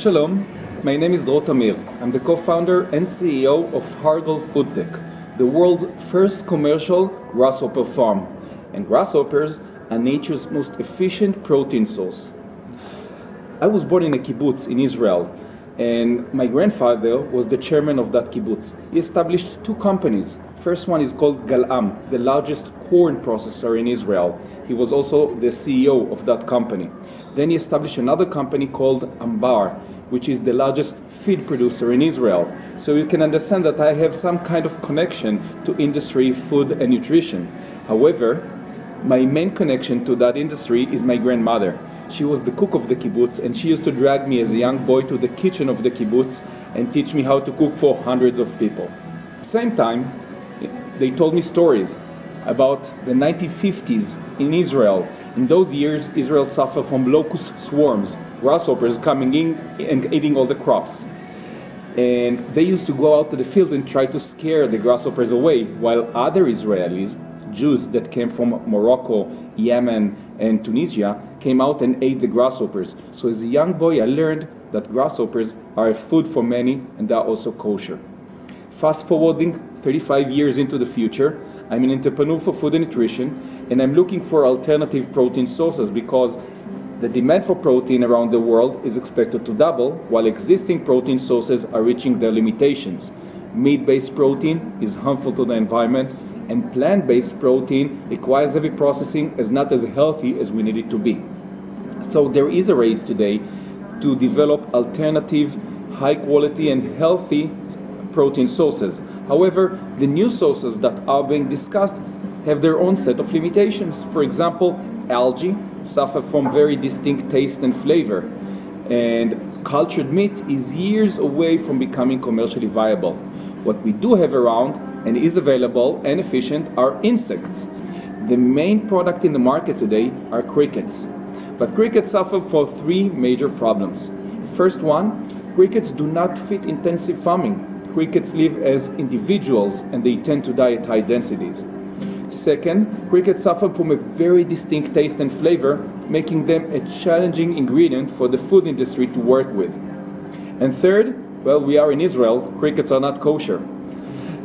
Shalom, my name is Dror Tamir. I'm the co-founder and CEO of Hargol FoodTech, the world's first commercial grasshopper farm. And grasshoppers are nature's most efficient protein source. I was born in a kibbutz in Israel, and my grandfather was the chairman of that kibbutz. He established two companies. First one is called Galam, the largest corn processor in Israel. He was also the CEO of that company. Then he established another company called Ambar, which is the largest feed producer in Israel. So you can understand that I have some kind of connection to industry, food and nutrition. However, my main connection to that industry is my grandmother. She was the cook of the kibbutz, and she used to drag me as a young boy to the kitchen of the kibbutz and teach me how to cook for hundreds of people. At the same time, they told me stories about the 1950s in Israel. In those years, Israel suffered from locust swarms, grasshoppers coming in and eating all the crops. And they used to go out to the field and try to scare the grasshoppers away, while other Israelis, Jews that came from Morocco, Yemen, and Tunisia, came out and ate the grasshoppers. So as a young boy, I learned that grasshoppers are a food for many, and they are also kosher. Fast forwarding 35 years into the future, I'm an entrepreneur for food and nutrition, and I'm looking for alternative protein sources because the demand for protein around the world is expected to double, while existing protein sources are reaching their limitations. Meat-based protein is harmful to the environment, and plant-based protein requires heavy processing, is not as healthy as we need it to be. So there is a race today to develop alternative, high-quality and healthy protein sources. However, the new sources that are being discussed have their own set of limitations. For example, algae suffer from very distinct taste and flavor, and cultured meat is years away from becoming commercially viable. What we do have around and is available and efficient are insects. The main product in the market today are crickets. But crickets suffer from three major problems. First one, crickets do not fit intensive farming. Crickets live as individuals and they tend to die at high densities. Second, crickets suffer from a very distinct taste and flavor, making them a challenging ingredient for the food industry to work with. And third, well, we are in Israel, crickets are not kosher.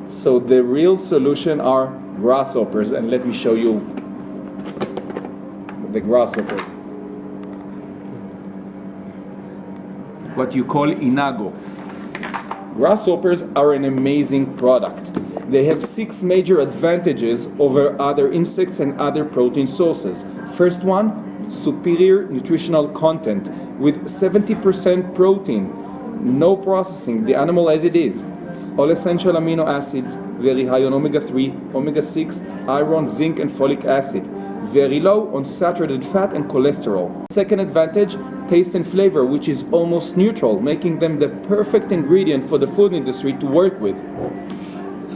So the real solution are grasshoppers, and let me show you the grasshoppers. What you call Inago. Grasshoppers are an amazing product. They have 6 major advantages over other insects and other protein sources. First one, superior nutritional content with 70% protein, no processing, the animal as it is. All essential amino acids, very high on omega-3, omega-6, iron, zinc and folic acid. Very low on saturated fat and cholesterol. Second advantage, taste and flavor, which is almost neutral, making them the perfect ingredient for the food industry to work with.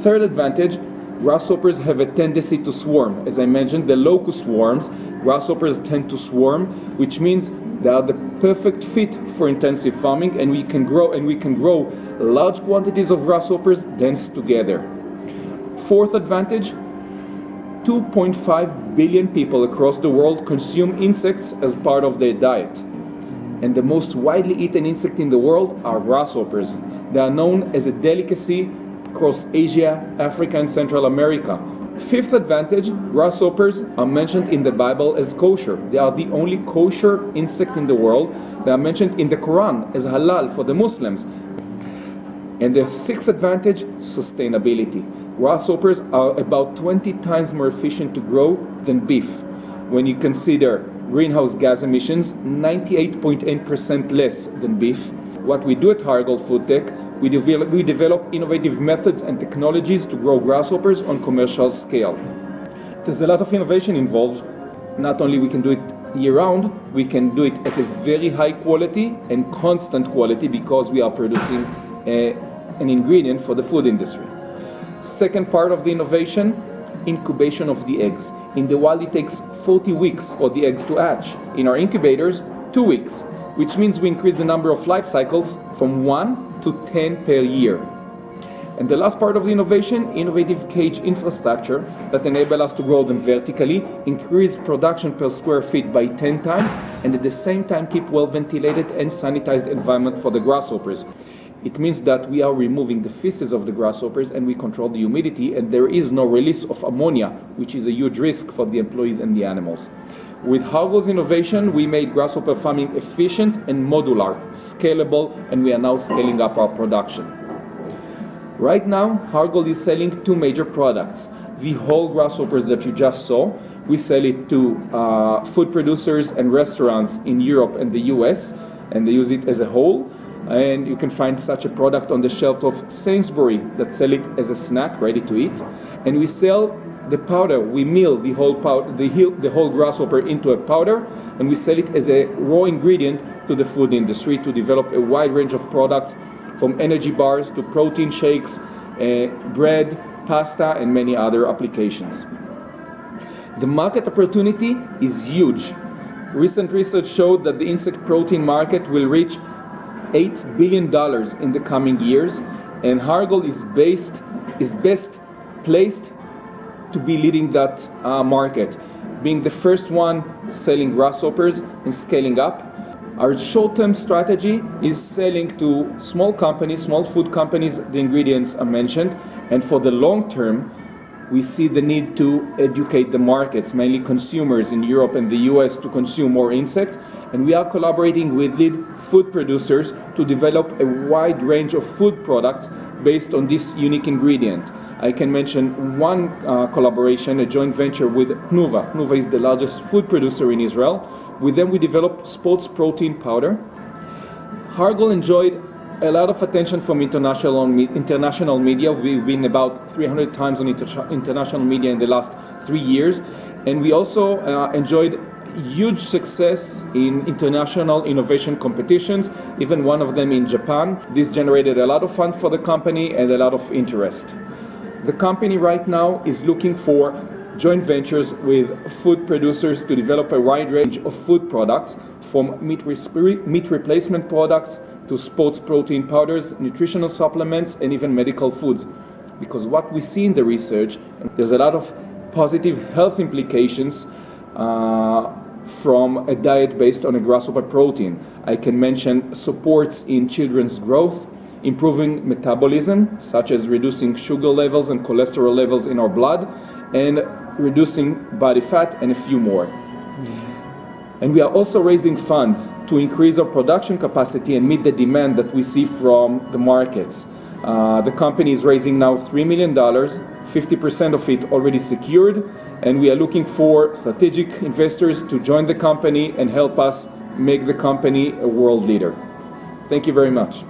Third advantage, grasshoppers have a tendency to swarm. As I mentioned, the locust swarms, grasshoppers tend to swarm, which means they are the perfect fit for intensive farming, and we can grow large quantities of grasshoppers dense together. Fourth advantage, 2.5 billion people across the world consume insects as part of their diet. And the most widely eaten insect in the world are grasshoppers. They are known as a delicacy across Asia, Africa, and Central America. Fifth advantage, grasshoppers are mentioned in the Bible as kosher. They are the only kosher insect in the world. They are mentioned in the Quran as halal for the Muslims. And the sixth advantage, sustainability. Grasshoppers are about 20 times more efficient to grow than beef. When you consider greenhouse gas emissions, 98.8% less than beef. What we do at Hargol FoodTech, we develop innovative methods and technologies to grow grasshoppers on commercial scale. There's a lot of innovation involved. Not only we can do it year-round, we can do it at a very high quality and constant quality because we are producing an ingredient for the food industry. Second part of the innovation, incubation of the eggs. In the wild, it takes 40 weeks for the eggs to hatch. In our incubators, 2 weeks, which means we increase the number of life cycles from 1 to 10 per year. And the last part of the innovation, innovative cage infrastructure that enable us to grow them vertically, increase production per square feet by 10 times, and at the same time keep well-ventilated and sanitized environment for the grasshoppers. It means that we are removing the feces of the grasshoppers and we control the humidity, and there is no release of ammonia, which is a huge risk for the employees and the animals. With Hargol's innovation, we made grasshopper farming efficient and modular, scalable, and we are now scaling up our production. Right now, Hargol is selling two major products. The whole grasshoppers that you just saw, we sell it to food producers and restaurants in Europe and the US, and they use it as a whole. And you can find such a product on the shelf of Sainsbury that sell it as a snack, ready to eat. And we sell the powder. We mill the whole grasshopper into a powder, and we sell it as a raw ingredient to the food industry to develop a wide range of products, from energy bars to protein shakes, bread, pasta, and many other applications. The market opportunity is huge. Recent research showed that the insect protein market will reach $8 billion in the coming years, and Hargol is best placed to be leading that market, being the first one selling grasshoppers and scaling up. Our short-term strategy is selling to small companies, small food companies, the ingredients I mentioned, and for the long term, we see the need to educate the markets, mainly consumers in Europe and the US, to consume more insects, and we are collaborating with lead food producers to develop a wide range of food products based on this unique ingredient. I can mention one collaboration, a joint venture with Tnuva. Tnuva is the largest food producer in Israel. With them we developed sports protein powder. Hargol enjoyed a lot of attention from international media. We've been about 300 times on international media in the last 3 years. And we also enjoyed huge success in international innovation competitions, even one of them in Japan. This generated a lot of funds for the company and a lot of interest. The company right now is looking for joint ventures with food producers to develop a wide range of food products, from meat replacement products to sports protein powders, nutritional supplements, and even medical foods. Because what we see in the research, there's a lot of positive health implications from a diet based on a grasshopper protein. I can mention supports in children's growth, improving metabolism, such as reducing sugar levels and cholesterol levels in our blood, and reducing body fat, and a few more. And we are also raising funds to increase our production capacity and meet the demand that we see from the markets. The company is raising now $3 million, 50% of it already secured, and we are looking for strategic investors to join the company and help us make the company a world leader. Thank you very much.